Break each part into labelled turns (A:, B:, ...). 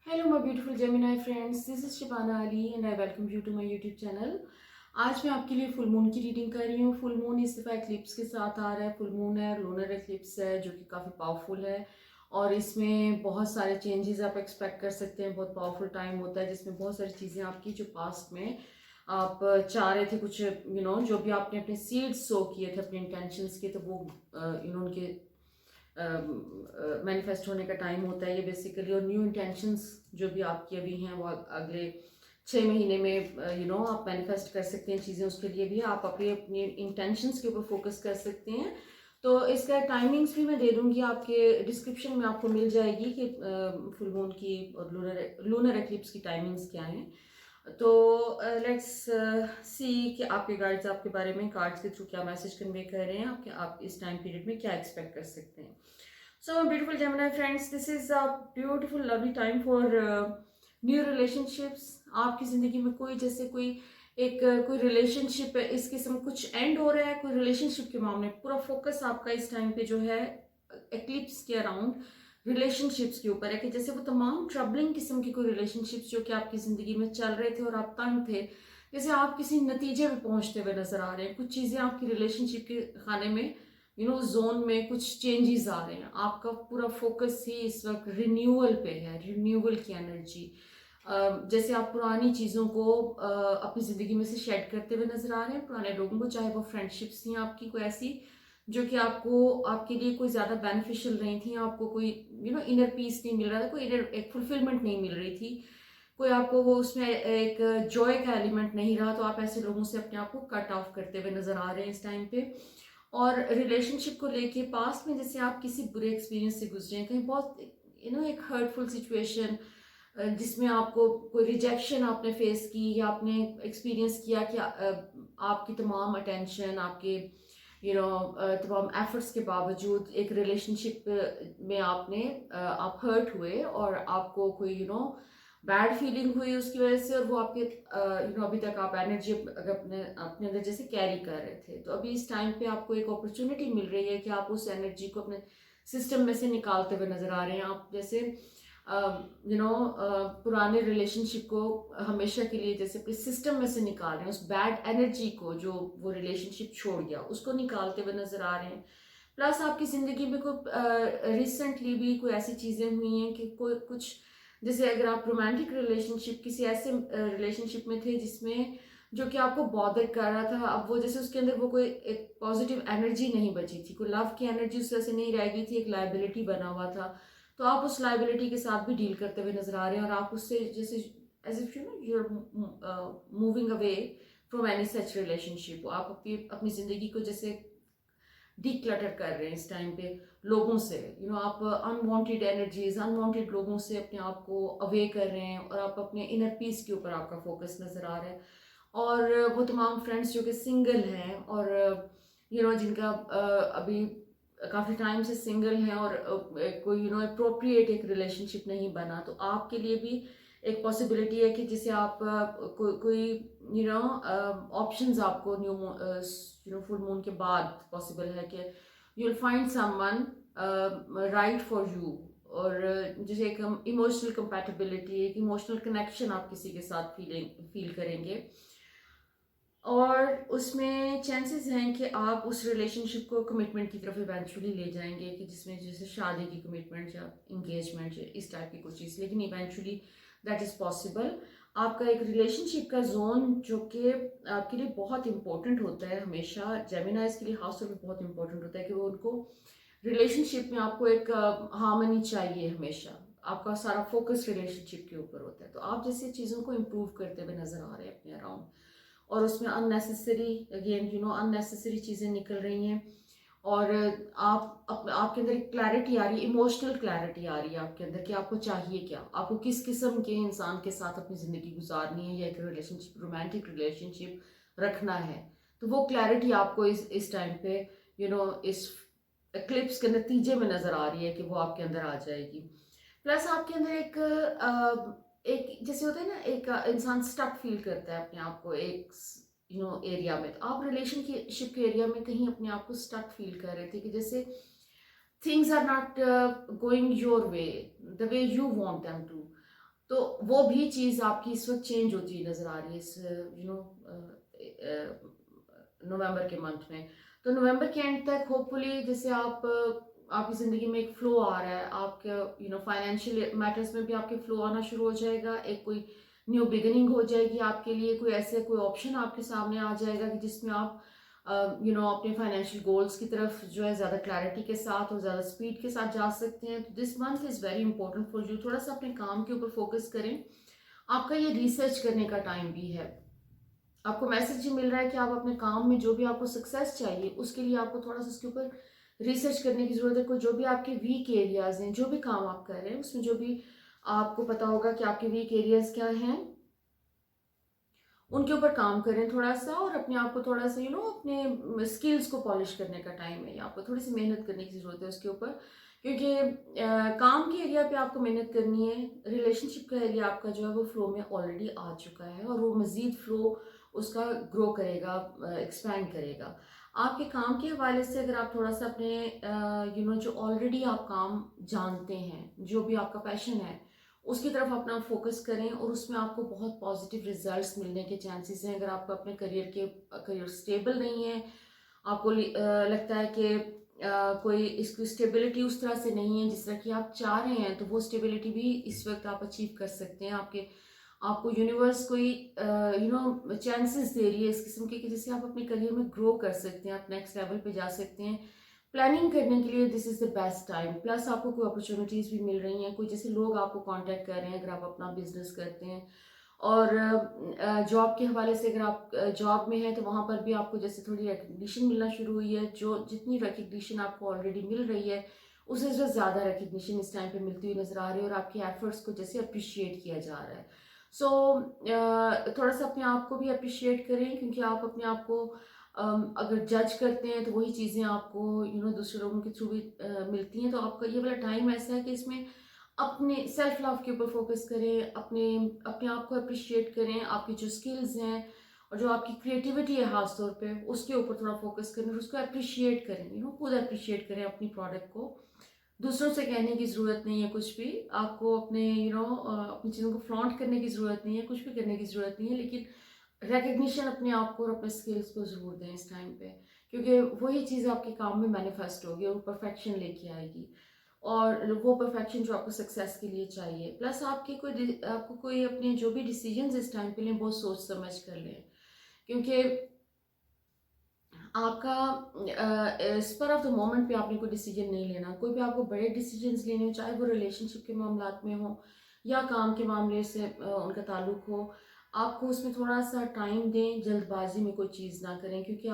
A: Hello my beautiful Gemini friends, this is Shibana Ali and I welcome you to my YouTube channel. आज मैं आपके लिए full moon की reading कर रही हूँ। फुल मून इस दफ़ा एक्लिप्स के साथ आ रहा है। फुल मून है, लूनर एक्लिप्स है जो कि काफ़ी पावरफुल है और इसमें बहुत सारे चेंजेस आप एक्सपेक्ट कर सकते हैं। बहुत पावरफुल टाइम होता है जिसमें बहुत सारी चीज़ें आपकी जो पास्ट में आप चाह रहे थे कुछ जो भी आपने अपने सीड्स सो किए थे अपने इंटेंशंस के, तो वो उनके मैनिफेस्ट होने का टाइम होता है ये बेसिकली। और न्यू इंटेंशंस जो भी आपकी अभी हैं वो अगले 6 महीने में आप मैनिफेस्ट कर सकते हैं चीज़ें। उसके लिए भी आप अपनी अपनी इंटेंशंस के ऊपर फोकस कर सकते हैं। तो इसका टाइमिंग्स भी मैं दे दूंगी, आपके डिस्क्रिप्शन में आपको मिल जाएगी कि फुल मून की और लूनर एक्लिप्स की टाइमिंग्स क्या हैं। तो लेट्स सी कि आपके गाइड्स आपके बारे में कार्ड्स के थ्रू क्या मैसेज कन्वे कर रहे हैं, आप इस टाइम पीरियड में क्या एक्सपेक्ट कर सकते हैं। So beautiful Gemini friends, this is a beautiful lovely time for new relationships. आपकी ज़िंदगी में कोई रिलेशनशिप है इस किस्म कुछ एंड हो रहा है, कोई रिलेशनशिप के मामले में पूरा फोकस आपका इस टाइम पे जो है एक्लिप्स के अराउंड रिलेशनशिप्स के ऊपर है। कि जैसे वो तमाम ट्रबलिंग किस्म की कोई रिलेशनशिप्स जो कि आपकी ज़िंदगी में चल रहे थे और आप तंग थे, जैसे आप किसी नतीजे पे पहुंचते हुए नजर आ रहे हैं। कुछ चीज़ें आपकी रिलेशनशिप के खाने में जोन में कुछ चेंजेस आ रहे हैं। आपका पूरा फोकस ही इस वक्त रिन्यूअल पे है, रिन्यूअल की एनर्जी। जैसे आप पुरानी चीज़ों को अपनी ज़िंदगी में से शेड करते हुए नजर आ रहे हैं, पुराने लोगों को, चाहे वो फ्रेंडशिप्स थी आपकी कोई ऐसी जो कि आपको आपके लिए कोई ज़्यादा बेनिफिशियल नहीं थी, आपको कोई इनर पीस नहीं मिल रहा था, कोई इनर एक फुलफिलमेंट नहीं मिल रही थी, कोई आपको वो उसमें एक जॉय का एलिमेंट नहीं रहा, तो आप ऐसे लोगों से अपने आप को कट ऑफ करते हुए नजर आ रहे हैं इस टाइम पे। और रिलेशनशिप को लेके पास्ट में जैसे आप किसी बुरे एक्सपीरियंस से गुजरे हैं, कहीं बहुत एक हर्टफुल सिचुएशन जिसमें आपको कोई रिजेक्शन आपने फेस की या आपने एक्सपीरियंस किया कि आपकी तमाम अटेंशन, आपके तमाम एफर्ट्स के बावजूद एक रिलेशनशिप में आप हर्ट हुए और आपको कोई बैड फीलिंग हुई उसकी वजह से, और वो आपके अभी तक आप एनर्जी अपने अपने अंदर जैसे कैरी कर रहे थे। तो अभी इस टाइम पे आपको एक अपॉर्चुनिटी मिल रही है कि आप उस एनर्जी को अपने सिस्टम में से निकालते हुए नजर आ रहे हैं। आप जैसे पुराने रिलेशनशिप को हमेशा के लिए जैसे अपने सिस्टम में से निकाल रहे हैं, उस बैड एनर्जी को जो वो रिलेशनशिप छोड़ गया उसको निकालते हुए नजर आ रहे हैं। प्लस आपकी ज़िंदगी में कोई रिसेंटली भी कोई ऐसी चीज़ें हुई हैं कि कोई कुछ, जैसे अगर आप रोमांटिक रिलेशनशिप किसी ऐसे रिलेशनशिप में थे जिसमें जो कि आपको बॉदर कर रहा था, अब वो जैसे उसके अंदर वो कोई एक पॉजिटिव एनर्जी नहीं बची थी, कोई लव की एनर्जी उस तरह से नहीं रह गई थी, एक लाइबिलिटी बना हुआ था। तो आप उस लाइबिलिटी के साथ भी डील करते हुए नजर आ रहे हैं और आप उससे जैसे as if you are moving away from any such relationship. आप अपनी ज़िंदगी को जैसे डिक्लटर कर रहे हैं इस टाइम पे लोगों से। आप अनवांटेड एनर्जीज, अनवांटेड लोगों से अपने आप को अवे कर रहे हैं और आप अपने इनर पीस के ऊपर आपका फोकस नजर आ रहा है। और वो तमाम फ्रेंड्स जो कि सिंगल हैं और जिनका अभी काफ़ी टाइम से सिंगल हैं और कोई अप्रोप्रिएट एक रिलेशनशिप नहीं बना, तो आपके लिए भी एक पॉसिबिलिटी है कि जिसे आप कोई ऑप्शंस आपको फुल मून के बाद पॉसिबल है कि you will find someone right for you. और जैसे एक इमोशनल कंपैटिबिलिटी, एक इमोशनल कनेक्शन आप किसी के साथ फील करेंगे और उसमें चांसेस हैं कि आप उस रिलेशनशिप को कमिटमेंट की तरफ इवेंचुअली ले जाएंगे, कि जिसमें जैसे शादी की कमिटमेंट या इंगेजमेंट या इस टाइप की कुछ चीज़, लेकिन इवेंचुअली दैट इज़ पॉसिबल। आपका एक रिलेशनशिप का जोन जो कि आपके लिए बहुत इंपॉर्टेंट होता है हमेशा, जेमिनाइज के लिए खास तौर पर बहुत इंपॉर्टेंट होता है कि वो उनको रिलेशनशिप में आपको एक हार्मनी चाहिए हमेशा। आपका सारा फोकस रिलेशनशिप के ऊपर होता है। तो आप जैसे चीज़ों को इम्प्रूव करते हुए नजर आ रहे हैं अपने अराउंड, और उसमें अननेसेसरी अगेन अननेसेसरी चीज़ें निकल रही हैं और आपके अंदर एक क्लैरिटी आ रही है, इमोशनल क्लैरिटी आ रही है आपके अंदर कि आपको चाहिए क्या, आपको किस किस्म के इंसान के साथ अपनी ज़िंदगी गुजारनी है या एक रिलेशनशिप, रोमांटिक रिलेशनशिप रखना है। तो वो क्लैरिटी आपको इस टाइम पे इस क्लिप्स के नतीजे में नज़र आ रही है कि वो आपके अंदर आ जाएगी। प्लस आपके अंदर एक जैसे होता है ना, एक इंसान स्टक फील करता है अपने आप को एक एरिया में, तो आप रिलेशनशिप के एरिया में कहीं अपने आप को स्टक फील कर रहे थे कि जैसे things are not going your way the way you want them to. तो वो भी चीज़ आपकी इस वक्त चेंज होती हुई नज़र आ रही है इस नवंबर के मंथ में। तो नवंबर के एंड तक होपफुली जैसे आपकी ज़िंदगी में एक फ्लो आ रहा है, आपके फाइनेंशियल मैटर्स में भी आपके फ्लो आना शुरू हो जाएगा, एक कोई न्यू बिगिनिंग हो जाएगी आपके लिए, कोई ऑप्शन आपके सामने आ जाएगा कि जिसमें आप अपने फाइनेंशियल गोल्स की तरफ जो है ज़्यादा क्लैरिटी के साथ और ज़्यादा स्पीड के साथ जा सकते हैं। तो this month is very important for you. थोड़ा सा अपने काम के ऊपर फोकस करें। आपका ये रिसर्च करने का टाइम भी है। आपको मैसेज ये मिल रहा है कि आप अपने काम में जो भी आपको सक्सेस चाहिए उसके लिए आपको थोड़ा सा उसके ऊपर रिसर्च करने की ज़रूरत है। कोई जो भी आपके वीक एरियाज हैं, जो भी काम आप कर रहे हैं उसमें जो भी आपको पता होगा कि आपके वीक एरियाज क्या हैं, उनके ऊपर काम करें थोड़ा सा, और अपने आप को थोड़ा सा अपने स्किल्स को पॉलिश करने का टाइम है। आपको थोड़ी सी मेहनत करने की ज़रूरत है उसके ऊपर, क्योंकि काम के एरिया पे आपको मेहनत करनी है। रिलेशनशिप का एरिया आपका जो है वो फ्लो में ऑलरेडी आ चुका है और वो मज़ीद फ्लो उसका ग्रो करेगा, एक्सपैंड करेगा। आपके काम के हवाले से अगर आप थोड़ा सा अपने जो ऑलरेडी आप काम जानते हैं, जो भी आपका पैशन है, उसकी तरफ अपना फोकस करें और उसमें आपको बहुत पॉजिटिव रिजल्ट्स मिलने के चांसेस हैं। अगर आपको अपने करियर स्टेबल नहीं है, आपको लगता है कि कोई इसकी स्टेबिलिटी उस तरह से नहीं है जिस तरह की आप चाह रहे हैं, तो वो स्टेबिलिटी भी इस वक्त आप अचीव कर सकते हैं। आपको यूनिवर्स कोई चांसेस दे रही है इस किस्म के कि जिससे आप अपने करियर में ग्रो कर सकते हैं, आप नेक्स्ट लेवल पे जा सकते हैं। प्लानिंग करने के लिए this is the best time. Plus आपको कोई अपॉर्चुनिटीज़ भी मिल रही हैं, कोई जैसे लोग आपको कांटेक्ट कर रहे हैं अगर आप अपना बिजनेस करते हैं, और जॉब के हवाले से अगर आप जॉब में हैं तो वहाँ पर भी आपको जैसे थोड़ी रिकग्निशन मिलना शुरू हुई है। जो जितनी रिकग्निशन आपको ऑलरेडी मिल रही है उससे जो ज़्यादा रिकग्निशन इस टाइम पे मिलती हुई नज़र आ रही है और आपके एफर्ट्स को जैसे अप्रिशिएट किया जा रहा है। सो थोड़ा सा अपने आप को भी अप्रिशिएट करें, क्योंकि आप अपने आप को अगर जज करते हैं तो वही चीज़ें आपको दूसरे लोगों के थ्रू भी मिलती हैं। तो आपका ये वाला टाइम ऐसा है कि इसमें अपने सेल्फ लव के ऊपर फोकस करें, अपने अपने आप को अप्रिशिएट करें, आपकी जो स्किल्स हैं और जो आपकी क्रिएटिविटी है खास तौर पे उसके ऊपर थोड़ा फोकस करें और उसको अप्रिशिएट करें, खुद अप्रिशिएट करें अपनी प्रोडक्ट को। दूसरों से कहने की ज़रूरत नहीं है कुछ भी, आपको अपने अपनी चीज़ों को फ्लॉन्ट करने की ज़रूरत नहीं है, कुछ भी करने की ज़रूरत नहीं है, लेकिन रिकग्निशन अपने आप को और अपने स्किल्स को ज़रूर दें इस टाइम पे, क्योंकि वही चीज़ आपके काम में मैनिफेस्ट होगी और परफेक्शन लेके आएगी, और वो परफेक्शन जो आपको सक्सेस के लिए चाहिए। प्लस आपको कोई अपने जो भी डिसीजंस इस टाइम पे लें बहुत सोच समझ कर लें, क्योंकि आपका स्पर ऑफ द मोमेंट पे आपने कोई डिसीजन नहीं लेना। कोई भी आपको बड़े डिसीजंस लेने हो, चाहे वो रिलेशनशिप के मामलात में हो या काम के मामले से उनका ताल्लुक हो, आपको उसमें थोड़ा सा टाइम दें, जल्दबाजी में कोई चीज़ ना करें, क्योंकि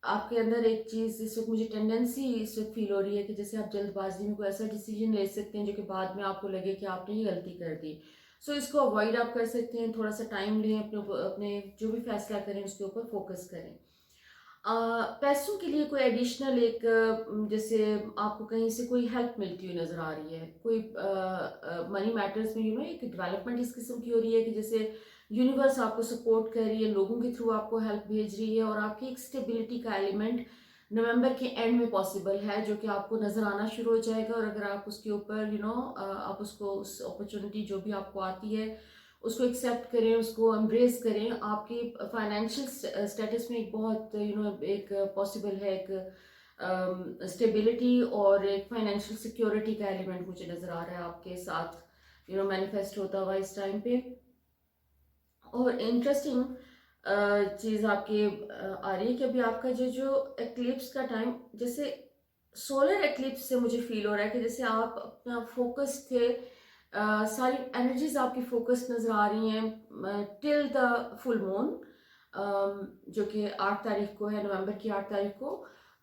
A: आपके अंदर एक चीज़ इस वक्त मुझे टेंडेंसी इस वक्त फील हो रही है कि जैसे आप जल्दबाजी में कोई ऐसा डिसीजन ले सकते हैं जो कि बाद में आपको लगे कि आपने ये गलती कर दी। सो इसको अवॉइड आप कर सकते हैं, थोड़ा सा टाइम लें, अपने जो भी फैसला करें उसके ऊपर फोकस करें। पैसों के लिए कोई एडिशनल जैसे आपको कहीं से कोई हेल्प मिलती हुई नज़र आ रही है, कोई मनी मैटर्स में एक डेवलपमेंट इस किस्म की हो रही है कि जैसे यूनिवर्स आपको सपोर्ट कर रही है, लोगों के थ्रू आपको हेल्प भेज रही है, और आपकी एक स्टेबिलिटी का एलिमेंट नवंबर के एंड में पॉसिबल है जो कि आपको नज़र आना शुरू हो जाएगा। और अगर आप उसके ऊपर आप उसको उस अपॉर्चुनिटी जो भी आपको आती है उसको एक्सेप्ट करें, उसको एम्ब्रेस करें, आपके फाइनेंशियल स्टेटस में एक बहुत एक पॉसिबल है एक स्टेबिलिटी और एक फाइनेंशियल सिक्योरिटी का एलिमेंट मुझे नज़र आ रहा है आपके साथ मैनिफेस्ट होता हुआ इस टाइम पे। और इंटरेस्टिंग चीज़ आपके आ रही है कि अभी आपका जो एक्लिप्स का टाइम, जैसे सोलर एक्लिप्स से मुझे फील हो रहा है कि जैसे आप अपना फोकस थे, सारी एनर्जीज आपकी फोकस नज़र आ रही हैं टिल द फुल मून, जो कि 8 तारीख को है, नवंबर की 8 तारीख को।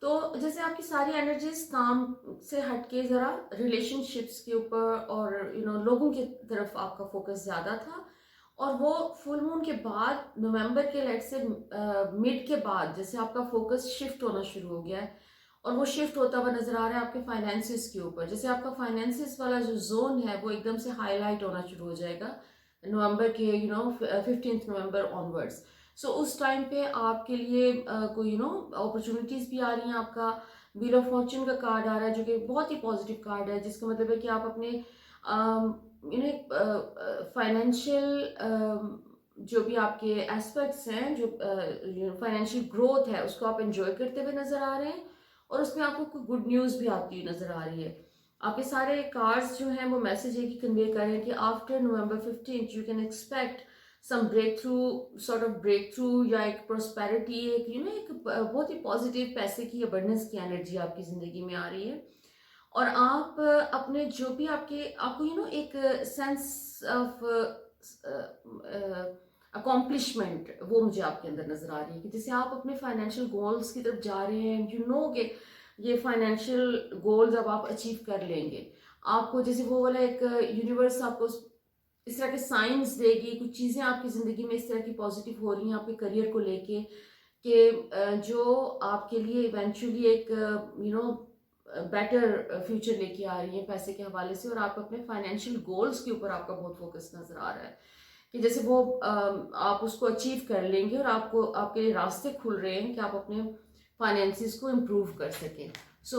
A: तो जैसे आपकी सारी एनर्जीज काम से हटके ज़रा रिलेशनशिप्स के ऊपर और लोगों की तरफ आपका फोकस ज़्यादा था, और वो फुल मून के बाद नवंबर के लेट से मिड के बाद जैसे आपका फोकस शिफ्ट होना शुरू हो गया है, और वो शिफ्ट होता हुआ नजर आ रहा है आपके फाइनेंसिस के ऊपर। जैसे आपका फाइनेंसिस वाला जो जोन है वो एकदम से हाईलाइट होना शुरू हो जाएगा नवंबर के 15 नवंबर ऑनवर्ड्स। सो उस टाइम पे आपके लिए कोई अपॉर्चुनिटीज भी आ रही हैं। आपका व्हील ऑफ फॉर्चून का कार्ड आ रहा है जो कि बहुत ही पॉजिटिव कार्ड है, जिसका मतलब है कि आप अपने फाइनेंशियल जो भी आपके एस्पेक्ट्स हैं, जो फाइनेंशियल ग्रोथ है, उसको आप एंजॉय करते हुए नजर आ रहे हैं, और उसमें आपको कोई गुड न्यूज़ भी आती हुई नजर आ रही है। आपके सारे कार्ड्स जो हैं वो मैसेज है कि कन्वे कर रहे हैं कि after November 15 you can expect some breakthrough, sort of breakthrough, या एक प्रोस्पेरिटी, एक एक बहुत ही पॉजिटिव पैसे की अबंडेंस की एनर्जी आपकी ज़िंदगी में आ रही है। और आप अपने जो भी आपको एक सेंस ऑफ अकॉम्प्लिशमेंट वो मुझे आपके अंदर नजर आ रही है, कि जैसे आप अपने फाइनेंशियल गोल्स की तरफ जा रहे हैं, कि ये फाइनेंशियल गोल्स अब आप अचीव कर लेंगे। आपको जैसे वो वाला एक यूनिवर्स आपको इस तरह के साइंस देगी, कुछ चीज़ें आपकी ज़िंदगी में इस तरह की पॉजिटिव हो रही हैं आपके करियर को लेके, कि जो आपके लिए इवेंचुअली एक बेटर फ्यूचर लेके आ रही है पैसे के हवाले से, और आप अपने फाइनेंशियल गोल्स के ऊपर आपका बहुत फोकस नजर आ रहा है, कि जैसे वो आप उसको अचीव कर लेंगे, और आपको आपके लिए रास्ते खुल रहे हैं कि आप अपने फाइनेंसिस को इम्प्रूव कर सकें। सो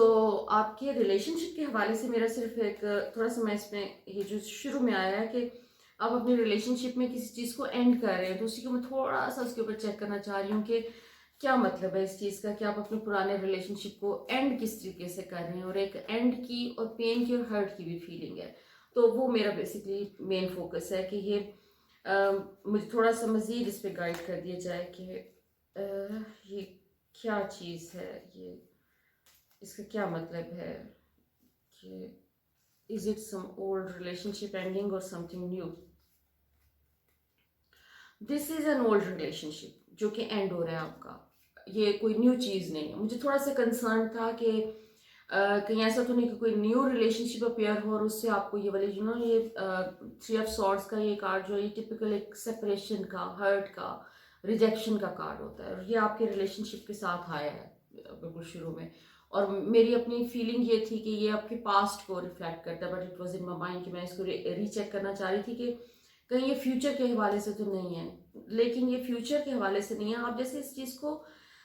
A: आपके रिलेशनशिप के हवाले से मेरा सिर्फ एक थोड़ा सा, मैं इसमें ये जो शुरू में आया है कि आप अपने रिलेशनशिप में किसी चीज़ को एंड कर रहे हैं, तो उसी को मैं थोड़ा सा उसके ऊपर चेक करना चाह रही हूँ कि क्या मतलब है इस चीज़ का, कि आप अपने पुराने रिलेशनशिप को एंड किस तरीके से कर रहे हैं, और एक एंड की और पेन की और हर्ट की भी फीलिंग है। तो वो मेरा बेसिकली मेन फोकस है कि ये मुझे थोड़ा सा मज़ीद इस पर गाइड कर दिया जाए कि ये क्या चीज़ है, ये इसका क्या मतलब है, कि is it some old relationship ending और something new. This is an old relationship जो कि एंड हो रहा है आपका, ये कोई न्यू चीज़ नहीं है। मुझे थोड़ा सा कंसर्न था कि कहीं ऐसा तो नहीं कि कोई न्यू रिलेशनशिप अपेयर हो और उससे आपको ये वाली ये 3 ऑफ सॉर्ड्स का ये कार्ड जो है, ये टिपिकल एक सेपरेशन का, हर्ट का, रिजेक्शन का कार्ड होता है, और ये आपके रिलेशनशिप के साथ आया है बिल्कुल शुरू में। और मेरी अपनी फीलिंग ये थी कि ये आपके पास्ट को रिफ्लेक्ट करता है, but it was in my mind कि मैं इसको रीचेक करना चाह रही थी कि कहीं ये फ्यूचर के हवाले से तो नहीं है। लेकिन ये फ्यूचर के हवाले से नहीं है। आप जैसे इस चीज़ को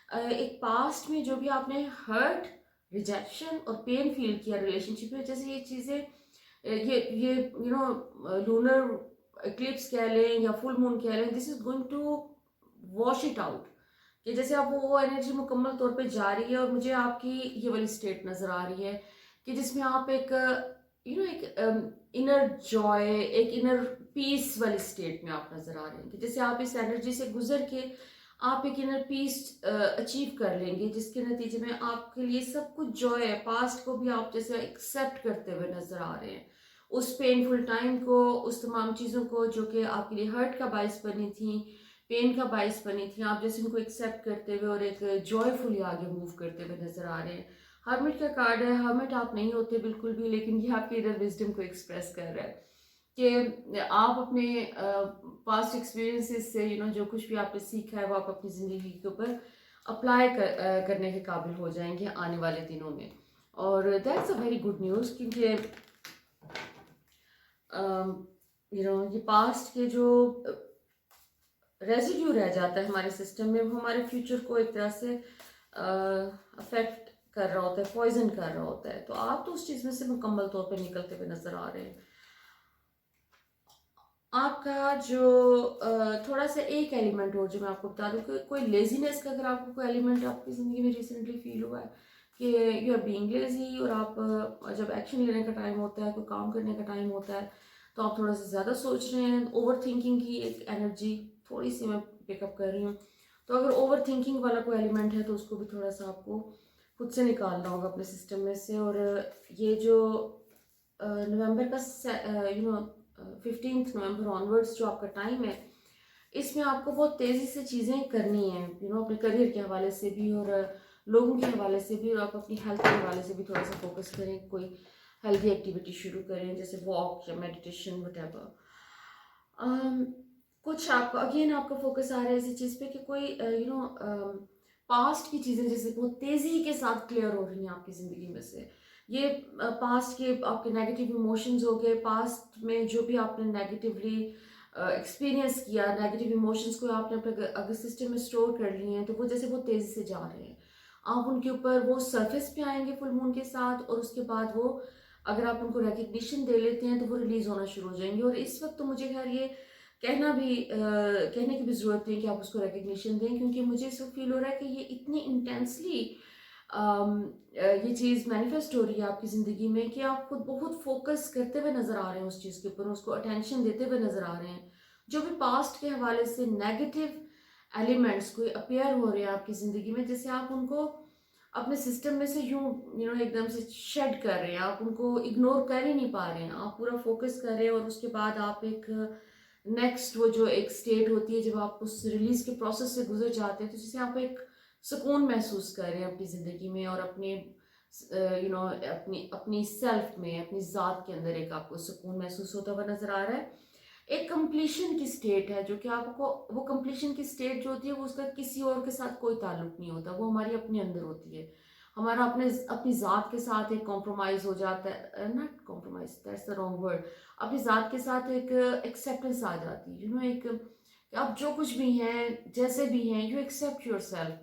A: एक पास्ट में जो भी आपने हर्ट, रिजेक्शन और पेन फील किया रिलेशनशिप में, जैसे ये चीज़ें ये लूनर इक्लिप्स कह लें या फुल मून कह लें, this is going to wash it out, कि जैसे अब वो एनर्जी मुकम्मल तौर पे जा रही है, और मुझे आपकी ये वाली स्टेट नज़र आ रही है कि जिसमें आप एक एक इनर जॉय, एक इनर पीस वाली स्टेट में आप नज़र आ रहे हैं, कि जैसे आप इस एनर्जी से गुजर के आप एक इनर पीस अचीव कर लेंगे, जिसके नतीजे में आपके लिए सब कुछ जॉय है। पास्ट को भी आप जैसे एक्सेप्ट करते हुए नजर आ रहे हैं, उस पेनफुल टाइम को, उस तमाम चीज़ों को जो कि आपके लिए हर्ट का बायस बनी थी, पेन का बायस बनी थी, आप जैसे उनको एक्सेप्ट करते हुए और एक जॉयफुली आगे मूव करते हुए नजर आ रहे हैं। हर्मिट का कार्ड है। हर्मिट आप नहीं होते बिल्कुल भी, लेकिन ये आपके इनर विजडम को एक्सप्रेस कर रहा है कि आप अपने पास्ट एक्सपीरियंसेस से जो कुछ भी आपने सीखा है वो आप अपनी ज़िंदगी के ऊपर अप्लाई करने के काबिल हो जाएंगे आने वाले दिनों में। और that's a very good news, क्योंकि ये पास्ट के जो रेजिड्यू रह जाता है हमारे सिस्टम में, वो हमारे फ्यूचर को एक तरह से अफेक्ट कर रहा होता है, पॉइजन कर रहा होता है। तो आप तो उस चीज़ में से मुकम्मल तौर पर निकलते हुए नजर आ रहे हैं। आपका जो थोड़ा सा एक एलिमेंट और जो मैं आपको बता दूं कि कोई लेजीनेस का अगर आपको कोई एलिमेंट आपकी ज़िंदगी में रिसेंटली फील हुआ है कि यू आर बीइंग लेजी, और आप जब एक्शन लेने का टाइम होता है, कोई काम करने का टाइम होता है, तो आप थोड़ा सा ज़्यादा सोच रहे हैं। ओवर थिंकिंग की एक एनर्जी थोड़ी सी मैं पिकअप कर रही हूँ। तो अगर ओवर थिंकिंग वाला कोई एलिमेंट है तो उसको भी थोड़ा सा आपको खुद से निकालना होगा अपने सिस्टम में से। और ये जो नवंबर का 15 नवंबर ऑनवर्ड्स जो आपका टाइम है, इसमें आपको बहुत तेज़ी से चीज़ें करनी है, अपने करियर के हवाले से भी और लोगों के हवाले से भी, और आप अपनी हेल्थ के हवाले से भी थोड़ा सा फोकस करें। कोई हेल्दी एक्टिविटी शुरू करें, जैसे वॉक या मेडिटेशन वटेवर। कुछ आपका अगेन आपका फोकस आ रहा है इसी चीज़ पे कि कोई पास्ट की चीज़ें जैसे बहुत तेज़ी के साथ क्लियर हो रही हैं आपकी ज़िंदगी में से। ये पास्ट के आपके नेगेटिव इमोशंस हो गए, पास्ट में जो भी आपने नेगेटिवली एक्सपीरियंस किया, नेगेटिव इमोशंस को आपने अपने अगर सिस्टम में स्टोर कर लिए हैं, तो वो जैसे बहुत तेज़ी से जा रहे हैं। आप उनके ऊपर वो सरफेस पे आएंगे फुल मून के साथ, और उसके बाद वो अगर आप उनको रिकग्निशन दे लेते हैं तो वो रिलीज़ होना शुरू हो जाएँगे। और इस वक़्त तो मुझे ख़ैर ये कहने की भी ज़रूरत नहीं है कि आप उसको रिकग्निशन दें, क्योंकि मुझे इस वक़्त फ़ील हो रहा है कि ये इतनी इंटेंसली ये चीज़ मैनिफेस्ट हो रही है आपकी ज़िंदगी में कि आप खुद बहुत फोकस करते हुए नज़र आ रहे हैं उस चीज़ के ऊपर, उसको अटेंशन देते हुए नज़र आ रहे हैं। जो भी पास्ट के हवाले से नेगेटिव एलिमेंट्स कोई अपीयर हो रहे हैं आपकी ज़िंदगी में, जैसे आप उनको अपने सिस्टम में से यूँ एकदम से शेड कर रहे हैं, आप उनको इग्नोर कर ही नहीं पा रहे हैं, आप पूरा फोकस कर रहे हैं। और उसके बाद आप एक नेक्स्ट वो जो एक स्टेट होती है जब आप उस रिलीज़ के प्रोसेस से गुज़र जाते हैं, तो जिससे आप एक सुकून महसूस कर रहे हैं अपनी ज़िंदगी में और अपने अपनी अपनी सेल्फ में, अपनी ज़ात के अंदर एक आपको सुकून महसूस होता हुआ नज़र आ रहा है। एक कंप्लीशन की स्टेट है जो कि आपको, वो कंप्लीशन की स्टेट जो होती है वो उसका किसी और के साथ कोई ताल्लुक नहीं होता, वो हमारी अपने अंदर होती है। हमारा अपनी ज़ात के साथ एक कॉम्प्रोमाइज़ हो जाता है, not compromise, that's the wrong word. अपनी ज़ात के साथ एक एक्सेप्टेंस आ जाती है, एक कि आप जो कुछ भी हैं, जैसे भी हैं, यू एक्सेप्ट योरसेल्फ।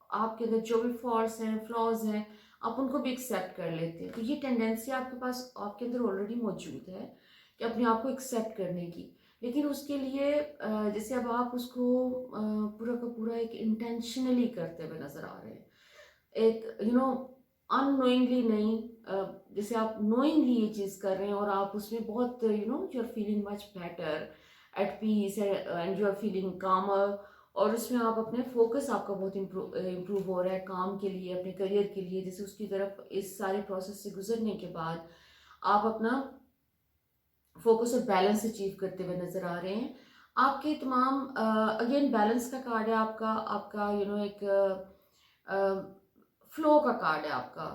A: आपके अंदर जो भी फॉल्ट्स हैं, फ्लॉज़ हैं, आप उनको भी एक्सेप्ट कर लेते हैं। तो ये टेंडेंसी आपके पास, आपके अंदर ऑलरेडी मौजूद है कि अपने आप को एक्सेप्ट करने की। लेकिन उसके लिए जैसे अब आप उसको पूरा का पूरा एक इंटेंशनली करते हुए नज़र आ रहे हैं। एक अननोइंगली नहीं, जैसे आप नोइंगली ये चीज़ कर रहे हैं और आप उसमें बहुत you are feeling much better, at peace, and you are feeling calmer. और उसमें आप अपने फोकस आपका बहुत इम्प्रूव हो रहा है काम के लिए, अपने करियर के लिए। जैसे उसकी तरफ इस सारे प्रोसेस से गुजरने के बाद आप अपना फोकस और बैलेंस अचीव करते हुए नज़र आ रहे हैं। आपके तमाम अगेन बैलेंस का कार्ड है आपका, आपका एक फ्लो का कार्ड है आपका,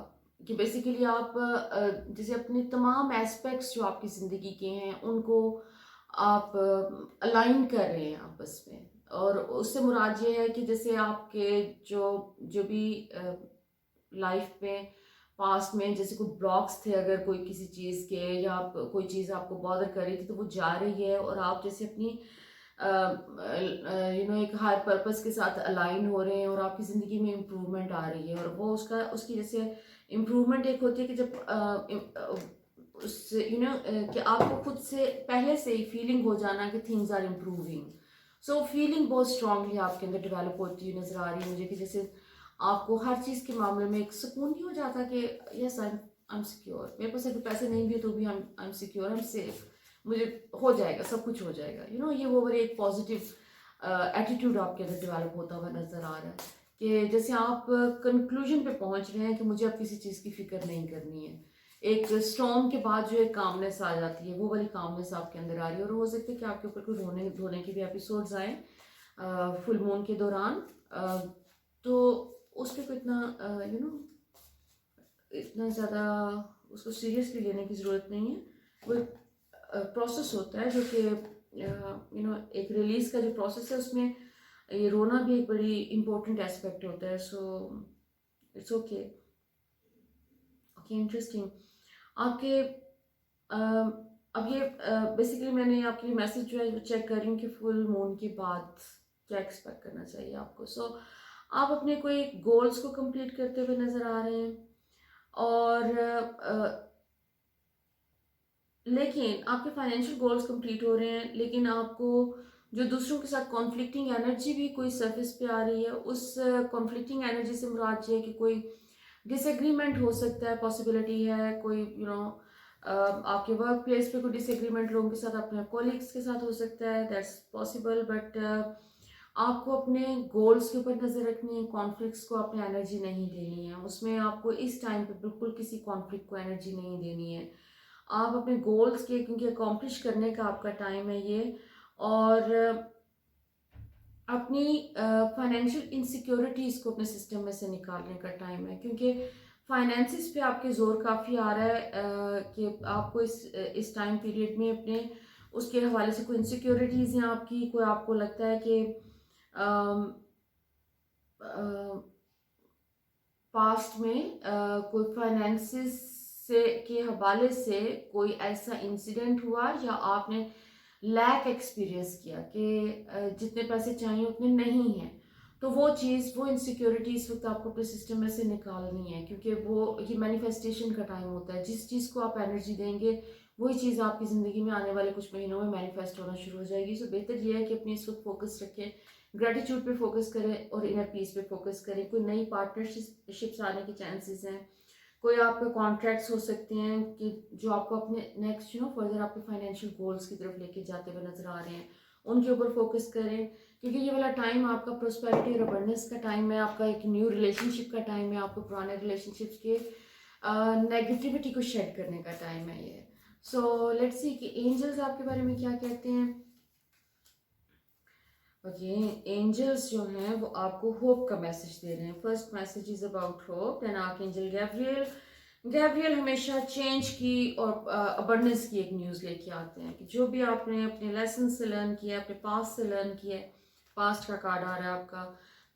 A: कि बेसिकली आप जैसे अपने तमाम एस्पेक्ट्स जो आपकी ज़िंदगी के हैं उनको आप अलाइन कर रहे हैं आपस में। और उससे मुराद ये है कि जैसे आपके जो जो भी लाइफ में पास्ट में जैसे कोई ब्लॉक्स थे, अगर कोई किसी चीज़ के, या आप कोई चीज़ आपको बॉदर कर रही थी, तो वो जा रही है और आप जैसे अपनी एक हायर पर्पस के साथ अलाइन हो रहे हैं और आपकी ज़िंदगी में इम्प्रूवमेंट आ रही है। और वो उसकी जैसे इम्प्रूवमेंट एक होती है कि जब उससे कि आपको खुद से पहले से ही फीलिंग हो जाना कि things are improving. So feeling बहुत स्ट्रांगली आपके अंदर डेवलप होती हुई नज़र आ रही है मुझे, कि जैसे आपको हर चीज़ के मामले में एक सुकून नहीं हो जाता कि यस आई एम सिक्योर, मेरे पास अगर पैसे नहीं भी है तो भी I am secure, I am safe, मुझे हो जाएगा, सब कुछ हो जाएगा। ये वो बड़े एक पॉजिटिव एटीट्यूड आपके अंदर डेवलप होता हुआ नज़र आ रहा है, कि जैसे आप कंक्लूजन पे पहुंच रहे हैं कि मुझे अब किसी चीज़ की फिक्र नहीं करनी है। एक स्टॉर्म के बाद जो एक कामनेस आ जाती है, वो वाली कामनेस आपके अंदर आ रही है। और हो सकता है कि आपके ऊपर कोई रोने धोने के भी एपिसोड्स आए फुल मून के दौरान, तो उस पर कोई इतना इतना ज़्यादा उसको सीरियसली लेने की ज़रूरत नहीं है। वो प्रोसेस होता है जो कि एक रिलीज़ का जो प्रोसेस है, उसमें ये रोना भी एक बड़ी इम्पोर्टेंट एस्पेक्ट होता है। So it's okay. Okay, interesting. आपके अब ये बेसिकली मैंने आपके लिए मैसेज जो है वो चेक कर रही हूँ कि फुल मून के बाद क्या एक्सपेक्ट करना चाहिए आपको। सो आप अपने कोई गोल्स को कंप्लीट करते हुए नज़र आ रहे हैं, और लेकिन आपके फाइनेंशियल गोल्स कंप्लीट हो रहे हैं, लेकिन आपको जो दूसरों के साथ कॉन्फ्लिक्टिंग एनर्जी भी कोई सरफेस पे आ रही है। उस कॉन्फ्लिक्टिंग एनर्जी से मुराद ये है कि कोई डिसएग्रीमेंट हो सकता है, पॉसिबिलिटी है कोई आपके वर्क प्लेस पे कोई डिसएग्रीमेंट लोगों के साथ, अपने कॉलीग्स के साथ हो सकता है, दैट्स पॉसिबल। बट आपको अपने गोल्स के ऊपर नज़र रखनी है, कॉन्फ्लिक्ट्स को अपनी एनर्जी नहीं देनी है उसमें। आपको इस टाइम पे बिल्कुल किसी कॉन्फ्लिक्ट को एनर्जी नहीं देनी है। आप अपने गोल्स के, क्योंकि अकॉम्प्लिश करने का आपका टाइम है ये, और अपनी फाइनेंशियल इनसिक्योरिटीज़ को अपने सिस्टम में से निकालने का टाइम है, क्योंकि फाइनेंसिस पे आपके ज़ोर काफ़ी आ रहा है कि आपको इस टाइम पीरियड में अपने उसके हवाले से कोई इनसिक्योरिटीज़ हैं आपकी, कोई आपको लगता है कि पास्ट में कोई फाइनेंसिस से के हवाले से कोई ऐसा इंसिडेंट हुआ, या आपने लैक एक्सपीरियंस किया कि जितने पैसे चाहिए उतने नहीं हैं, तो वो चीज़, वो इनसिक्योरिटी इस वक्त आपको अपने सिस्टम में से निकालनी है, क्योंकि वो ये मैनिफेस्टेशन का टाइम होता है। जिस चीज़ को आप एनर्जी देंगे वही चीज़ आपकी ज़िंदगी में आने वाले कुछ महीनों में मैनिफेस्ट होना शुरू हो जाएगी। सो बेहतर ये है कि अपनी इस वक्त फोकस रखें, ग्रेटिट्यूड पे फोकस करें और इनर पीस पे फोकस करें। कोई नई पार्टनरशिप्स आने के चांसेस हैं, कोई आपके कॉन्ट्रैक्ट्स हो सकते हैं कि जो आपको अपने नेक्स्ट फर्दर आपके फाइनेंशियल गोल्स की तरफ लेके जाते हुए नजर आ रहे हैं, उनके ऊपर फोकस करें। क्योंकि ये वाला टाइम आपका प्रोस्पेरिटी और अबंडेंस का टाइम है, आपका एक न्यू रिलेशनशिप का टाइम है, आपको पुराने रिलेशनशिप्स के नेगेटिविटी को शेड करने का टाइम है ये। सो लेट्स सी कि एंजल्स आपके बारे में क्या कहते हैं। ओके, एंजल्स जो हैं वो आपको होप का मैसेज दे रहे हैं। First message is about hope. Then archangel Gabriel, Gabriel हमेशा चेंज की और अबंडेंस की एक न्यूज़ लेके आते हैं कि जो भी आपने अपने लेसन से लर्न किया, अपने पास्ट से लर्न किया है, पास्ट का कार्ड आ रहा है आपका,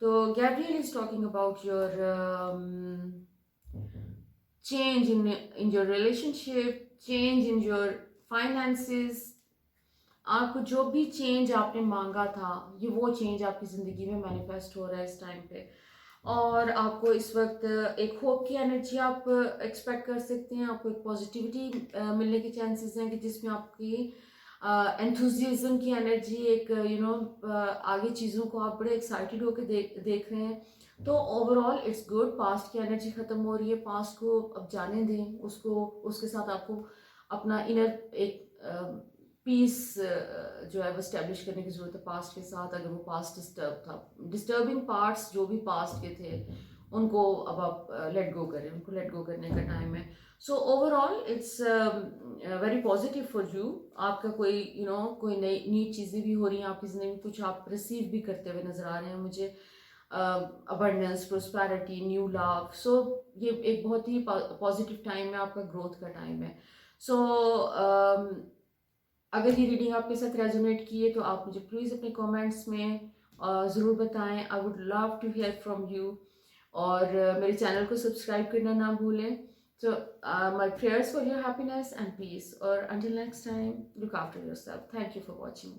A: तो Gabriel is talking about your change in your relationship, change in your finances। आपको जो भी चेंज आपने मांगा था, ये वो चेंज आपकी ज़िंदगी में मैनिफेस्ट हो रहा है इस टाइम पे। और आपको इस वक्त एक होप की एनर्जी आप एक्सपेक्ट कर सकते हैं। आपको एक पॉजिटिविटी मिलने के चांसेस हैं कि जिसमें आपकी एंथुजियाज्म की एनर्जी, एक आगे चीज़ों को आप बड़े एक्साइटेड होकर देख रहे हैं। तो ओवरऑल इट्स गुड। पास्ट की एनर्जी ख़त्म हो रही है, पास्ट को अब जाने दें, उसको उसके साथ आपको अपना इनर एक पीस जो है वो स्टैब्लिश करने की ज़रूरत है पास्ट के साथ। अगर वो पास्ट डिस्टर्ब था, डिस्टर्बिंग पार्ट्स जो भी पास्ट के थे, उनको अब आप लेट गो करें, उनको लेट गो करने का टाइम है। So overall it's very positive for you. आपका कोई कोई नई चीज़ें भी हो रही हैं आपकी ज़िंदगी में, कुछ आप रिसीव भी करते हुए नज़र आ रहे हैं मुझे, अबंडेंस, प्रोस्पेरिटी, न्यू लव। सो ये एक बहुत ही पॉजिटिव टाइम है, आपका ग्रोथ का टाइम है। सो अगर ये रीडिंग आपके साथ रेजोनेट की है तो आप मुझे प्लीज़ अपने कमेंट्स में ज़रूर बताएं। I would love to hear from you. और मेरे चैनल को सब्सक्राइब करना ना भूलें। So my prayers for your happiness and peace. और until next time, look after yourself. Thank you for watching.